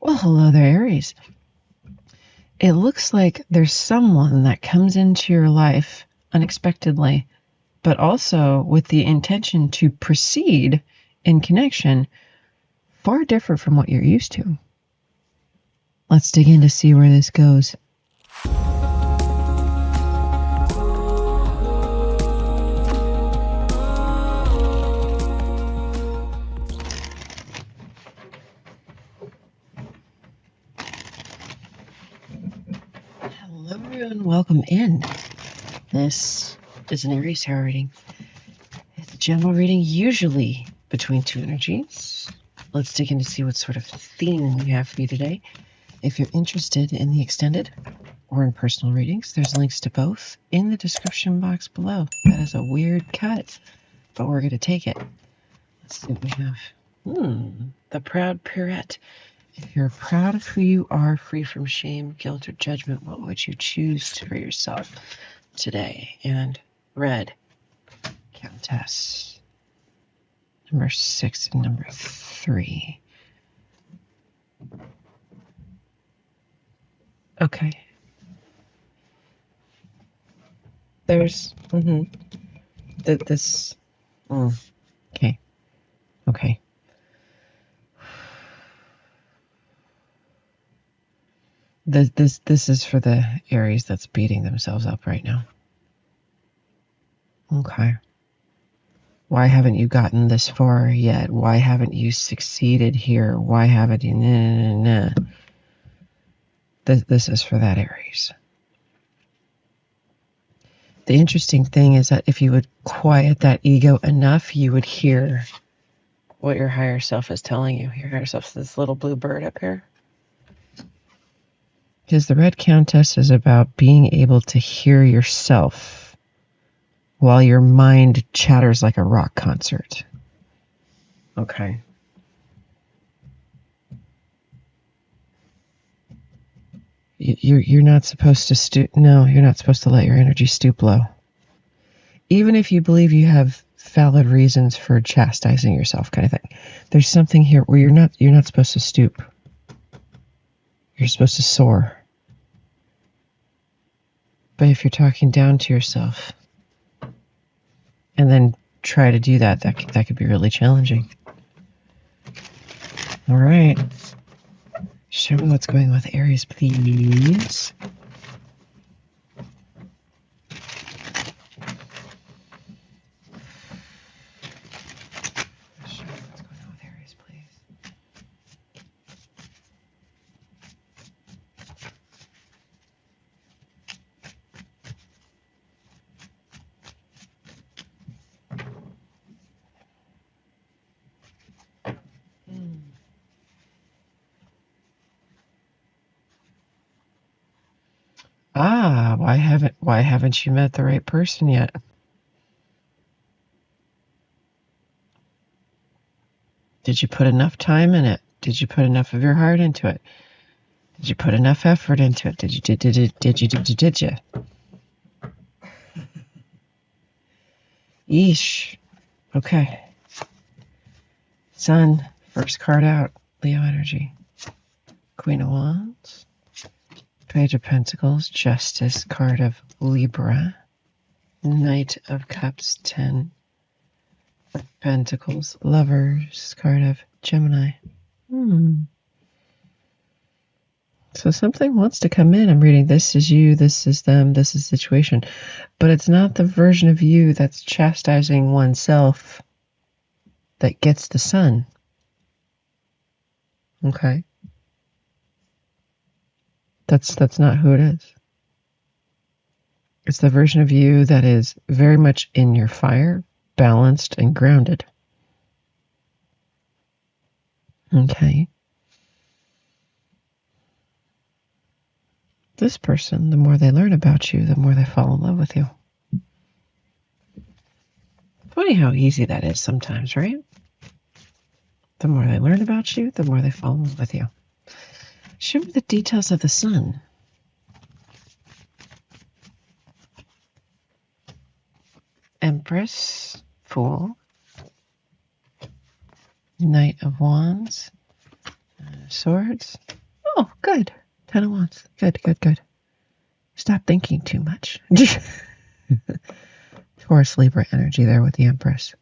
Well, hello there, Aries. It looks like there's someone that comes into your life unexpectedly, but also with the intention to proceed in connection far different from what you're used to. Let's dig in to see where this goes. Hello everyone, welcome in. This is an Aries tarot reading. It's a general reading, usually between two energies. Let's dig in to see what sort of theme we have for you today. If you're interested in the extended or in personal readings, there's links to both in the description box below. That is a weird cut, but we're going to take it. Let's see what we have. The Proud Pirate. If you're proud of who you are, free from shame, guilt, or judgment, what would you choose for yourself today? And Red Countess. Number 6 and number 3. Okay. There's this. Okay. Okay. This is for the Aries that's beating themselves up right now. Okay. Why haven't you gotten this far yet? Why haven't you succeeded here? Why haven't you? This is for that Aries. The interesting thing is that if you would quiet that ego enough, you would hear what your higher self is telling you. Your higher self is this little blue bird up here. Because the Red Countess is about being able to hear yourself while your mind chatters like a rock concert. Okay. You're not supposed to stoop. No, you're not supposed to let your energy stoop low. Even if you believe you have valid reasons for chastising yourself, kind of thing. There's something here where you're not supposed to stoop. You're supposed to soar. But if you're talking down to yourself and then try to do that could be really challenging. All right. Show me what's going on with Aries, please. Why haven't you met the right person yet? Did you put enough time in it? Did you put enough of your heart into it? Did you put enough effort into it? Did you? Yeesh. Okay. Sun, first card out, Leo energy. Queen of Wands. Page of Pentacles, Justice, card of Libra. Knight of Cups, 10 of Pentacles, Lovers, card of Gemini. So something wants to come in. I'm reading this is you, this is them, this is situation. But it's not the version of you that's chastising oneself that gets the sun. Okay? That's not who it is. It's the version of you that is very much in your fire, balanced and grounded. Okay? This person, the more they learn about you, the more they fall in love with you. Funny how easy that is sometimes, right? The more they learn about you, the more they fall in love with you. Show me the details of the sun. Empress, Fool, Knight of Wands, Swords. Oh, good. 10 of Wands. Good, good, good. Stop thinking too much. Taurus Libra energy there with the Empress.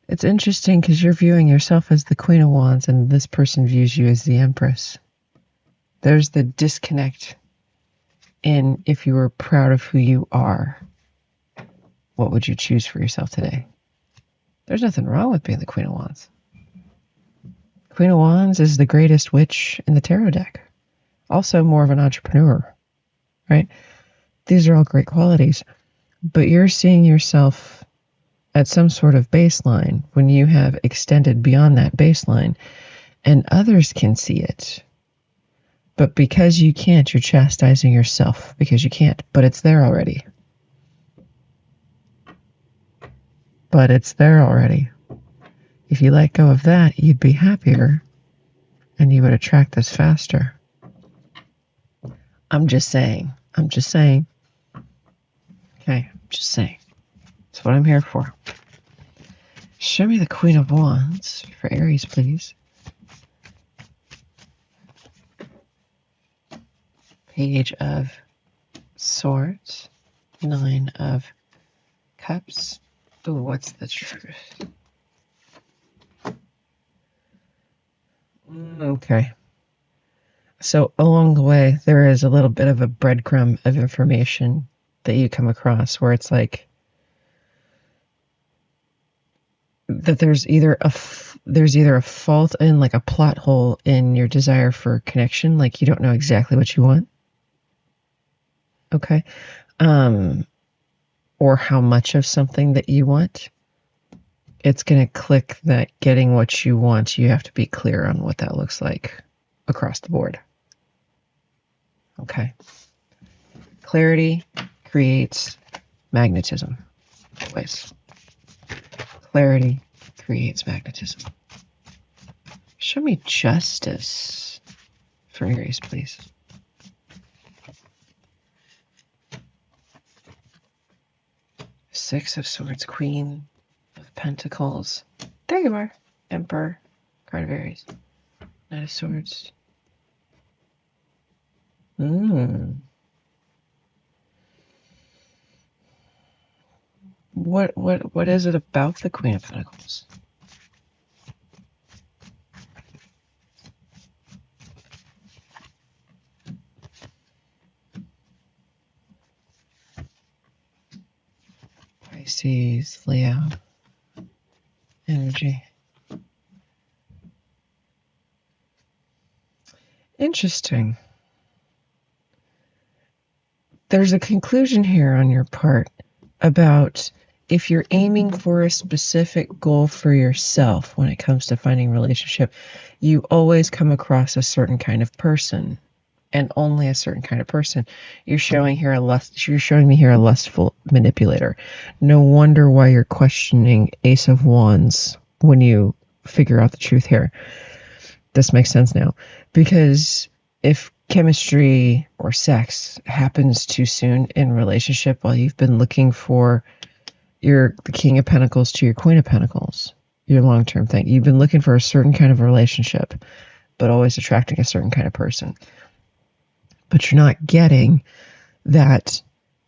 It's interesting because you're viewing yourself as the Queen of Wands and this person views you as the Empress. There's the disconnect in if you were proud of who you are, what would you choose for yourself today? There's nothing wrong with being the Queen of Wands. Queen of Wands is the greatest witch in the tarot deck. Also more of an entrepreneur, right? These are all great qualities, but you're seeing yourself at some sort of baseline when you have extended beyond that baseline and others can see it. But because you can't, you're chastising yourself because you can't, but it's there already. But it's there already. If you let go of that, you'd be happier and you would attract this faster. I'm just saying. I'm just saying. Okay, I'm just saying. That's what I'm here for. Show me the Queen of Wands for Aries, please. Page of Swords. 9 of Cups. Ooh, what's the truth? Okay. So along the way, there is a little bit of a breadcrumb of information that you come across where it's like that there's either a fault in like a plot hole in your desire for connection, like you don't know exactly what you want. Okay. Or how much of something that you want. It's going to click that getting what you want, you have to be clear on what that looks like across the board. Okay. Clarity creates magnetism. Always. Clarity creates magnetism. Show me justice for Aries, please. Six of Swords, Queen of Pentacles. There you are. Emperor, card of Aries. Knight of Swords. What is it about the Queen of Pentacles? Pisces, Leo energy. Interesting. There's a conclusion here on your part about if you're aiming for a specific goal for yourself when it comes to finding a relationship, you always come across a certain kind of person and only a certain kind of person. You're showing me here a lustful manipulator. No wonder why you're questioning Ace of Wands when you figure out the truth here. This makes sense now. Because if chemistry or sex happens too soon in a relationship while you've been looking for the King of Pentacles to your Queen of Pentacles, your long-term thing, you've been looking for a certain kind of relationship, but always attracting a certain kind of person. But you're not getting that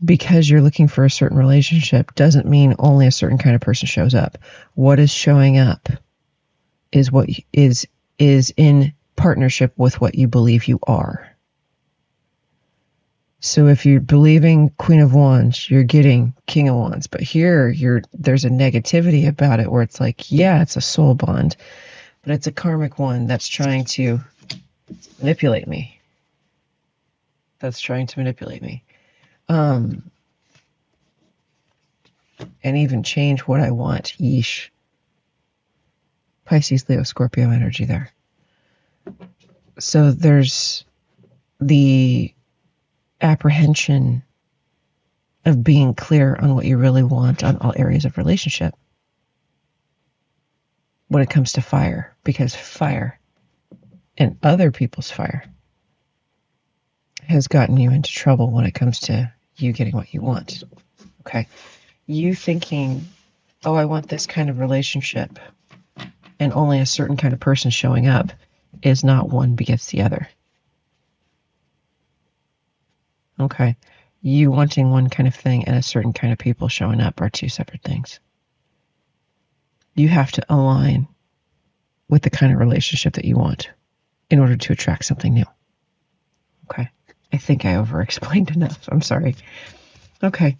because you're looking for a certain relationship doesn't mean only a certain kind of person shows up. What is showing up is what is in partnership with what you believe you are. So if you're believing Queen of Wands, you're getting King of Wands. But here there's a negativity about it where it's like, yeah, it's a soul bond, but it's a karmic one that's trying to manipulate me. And even change what I want. Yeesh. Pisces, Leo, Scorpio energy there. So there's the apprehension of being clear on what you really want on all areas of relationship when it comes to fire, because fire and other people's fire has gotten you into trouble when it comes to you getting what you want. Okay. You thinking, oh, I want this kind of relationship. and only a certain kind of person showing up is not one begets the other. Okay. You wanting one kind of thing and a certain kind of people showing up are two separate things. You have to align with the kind of relationship that you want in order to attract something new. Okay. I think I over-explained enough. I'm sorry. Okay.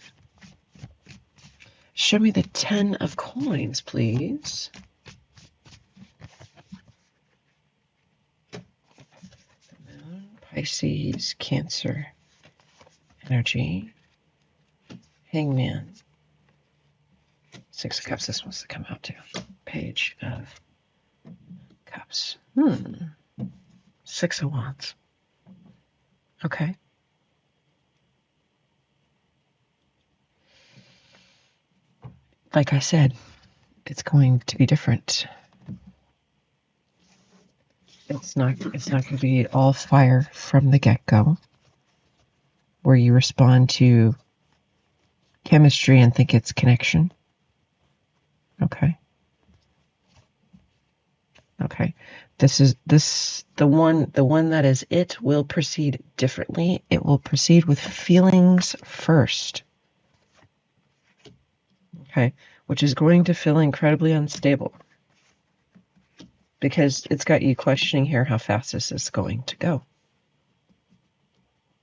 Show me the 10 of coins, please. Moon, Pisces, Cancer, energy, Hangman, 6 of Cups. This wants to come out too. Page of Cups. 6 of Wands. Okay. Like I said, it's going to be different. It's not going to be all fire from the get-go, where you respond to chemistry and think it's connection. Okay. Okay. The one that is it will proceed differently. It will proceed with feelings first. Okay, which is going to feel incredibly unstable because it's got you questioning here how fast this is going to go.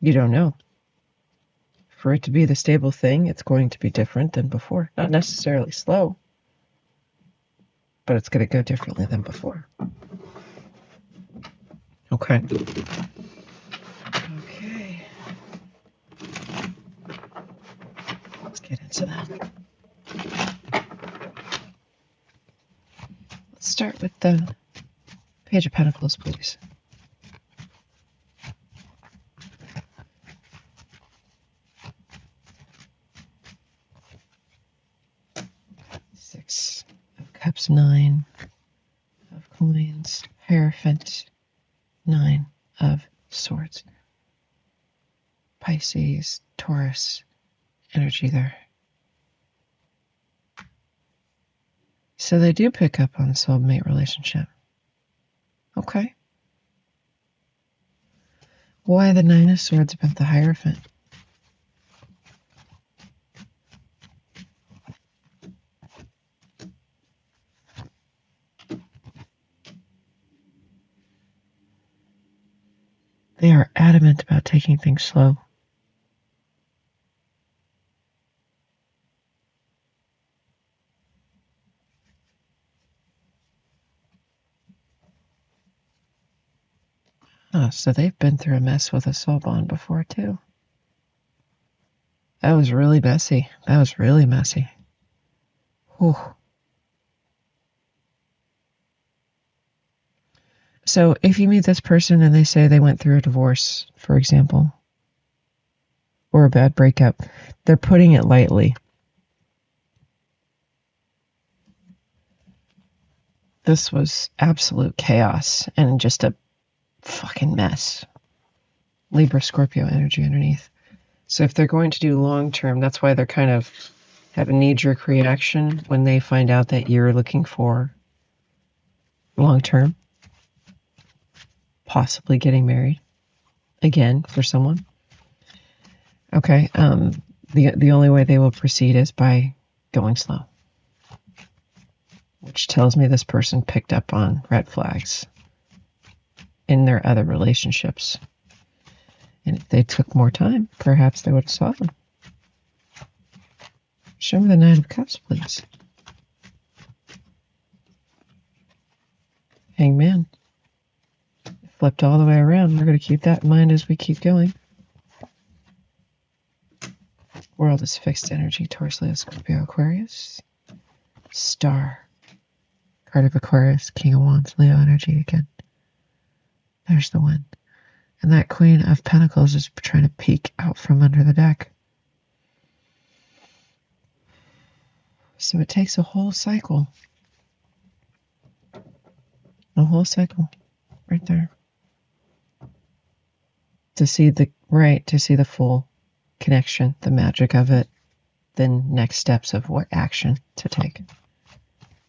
You don't know. For it to be the stable thing, it's going to be different than before. Not necessarily slow, but it's going to go differently than before. Okay. Okay. Let's get into that. Let's start with the Page of Pentacles, please. Six of Cups, 9 of Coins, Hierophant, 9 of Swords. Pisces, Taurus, energy there. So they do pick up on soulmate relationship. Okay. Why the 9 of Swords about the Hierophant? They are adamant about taking things slow. Oh, so they've been through a mess with a soul bond before, too. That was really messy. That was really messy. Whew. So if you meet this person and they say they went through a divorce, for example, or a bad breakup, they're putting it lightly. This was absolute chaos and just a fucking mess. Libra, Scorpio energy underneath. So if they're going to do long term, that's why they're kind of have a knee-jerk reaction when they find out that you're looking for long term, possibly getting married again for someone. Okay, the only way they will proceed is by going slow, which tells me this person picked up on red flags in their other relationships. And if they took more time, perhaps they would have saw them. Show me the 9 of Cups, please. Hangman. Flipped all the way around. We're going to keep that in mind as we keep going. World is fixed energy. Taurus, Leo, Scorpio, Aquarius. Star. Card of Aquarius. King of Wands. Leo energy again. There's the one. And that Queen of Pentacles is trying to peek out from under the deck. So it takes a whole cycle. A whole cycle. Right there. To see the full connection, the magic of it, then next steps of what action to take.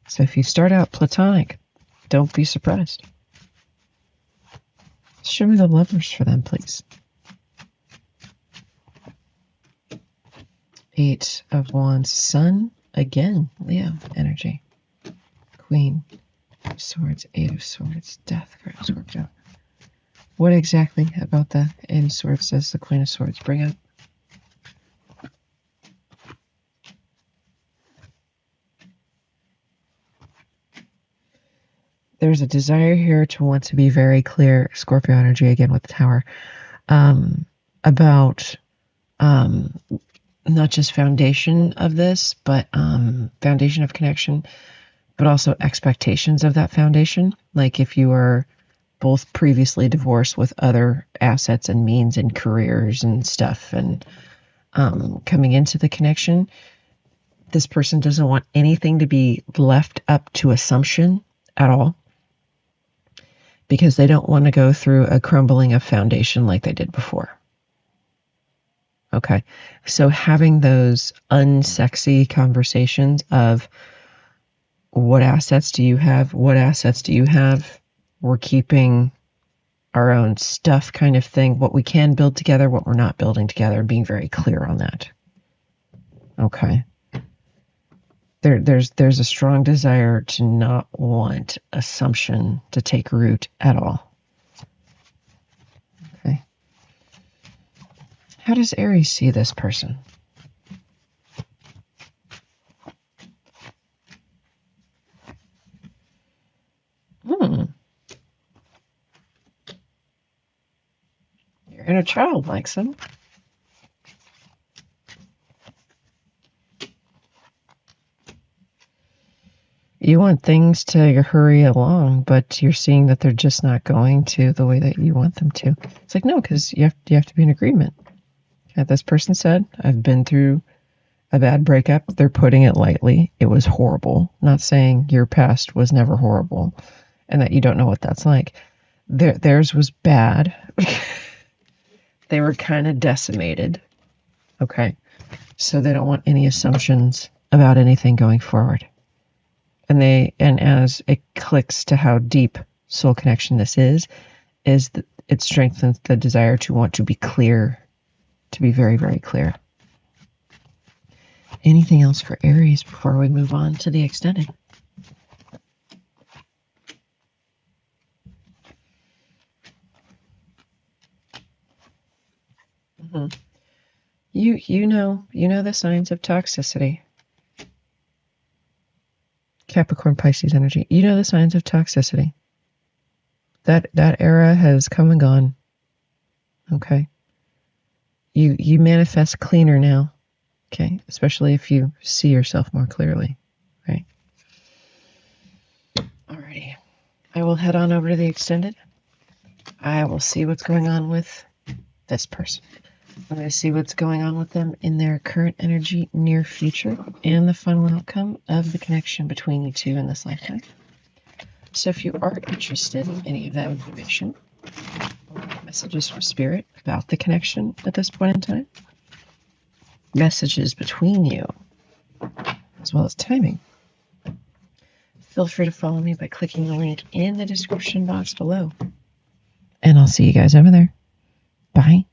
So if you start out platonic, Don't be surprised. Show me the Lovers for them, please. 8 of Wands, Sun, again, Leo energy. Queen of Swords, 8 of Swords, Death card, Scorpio. What exactly about the 8 of Swords does the Queen of Swords bring up? There's a desire here to want to be very clear, Scorpio energy again with the Tower, about not just foundation of this, but foundation of connection, but also expectations of that foundation. Like if you are both previously divorced with other assets and means and careers and stuff, and coming into the connection, this person doesn't want anything to be left up to assumption at all, because they don't want to go through a crumbling of foundation like they did before. Okay, so having those unsexy conversations of what assets do you have? What assets do you have? We're keeping our own stuff kind of thing. What we can build together, what we're not building together, and being very clear on that. Okay. There's a strong desire to not want assumption to take root at all. Okay. How does Aries see this person? Your inner child likes him. You want things to hurry along, but you're seeing that they're just not going to the way that you want them to. It's like, no, because you have to be in agreement. This person said, I've been through a bad breakup. They're putting it lightly. It was horrible. Not saying your past was never horrible and that you don't know what that's like. Theirs was bad. They were kind of decimated. Okay. So they don't want any assumptions about anything going forward. And as it clicks to how deep soul connection this is that it strengthens the desire to want to be clear, to be very, very clear. Anything else for Aries before we move on to the extended? You know the signs of toxicity. Capricorn, Pisces energy. You know the signs of toxicity. That era has come and gone. Okay. You manifest cleaner now. Okay. Especially if you see yourself more clearly. Right. Alrighty. I will head on over to the extended. I will see what's going on with this person. I'm going to see what's going on with them in their current energy, near future, and the final outcome of the connection between you two in this lifetime. So if you are interested in any of that information, or messages from Spirit about the connection at this point in time, messages between you, as well as timing, feel free to follow me by clicking the link in the description box below. And I'll see you guys over there. Bye.